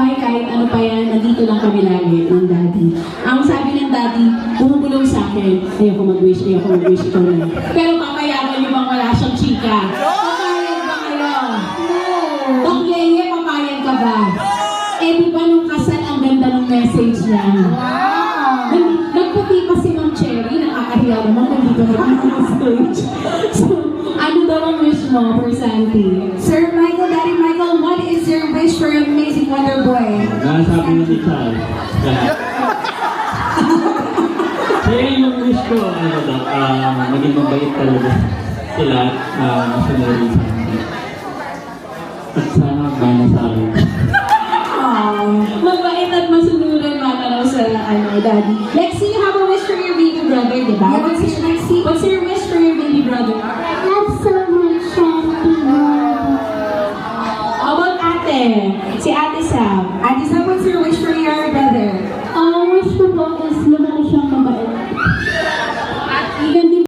buhay, kahit ano pa yan, nandito lang kami lagi ng daddy. Ang sabi ng daddy, bumubulong sa akin, ayoko mag-wish, ikaw na. Pero papayagan niyo bang wala siyang chika? Papayag ba kayo? Dok Yeye, papayag ka ba? Eh, di ba nung kasal, ang ganda ng message niya? Nagputi pa si Ma'am Cherry, nakakahiya naman, nandito na ang stage. So, ano daw ang wish mo for Santi? Sir Michael, Daddy Michael, what is your wish for your amazing Wonder Boy? Sabi ni Charles. Kaya yung wish ko, ano daw, maging mabait talaga sila, masunurin sa akin. At sana bana sa akin. Mabait at masunuran mata raw sa daddy. Lexi, you have a wish for your baby brother, di ba? Yeah, what's your Lexi? What's your wish for your baby brother? Love so much, Santi. How about ate? Si Ate Sam. Ate Sam, what's your wish for your brother? Wish ko po is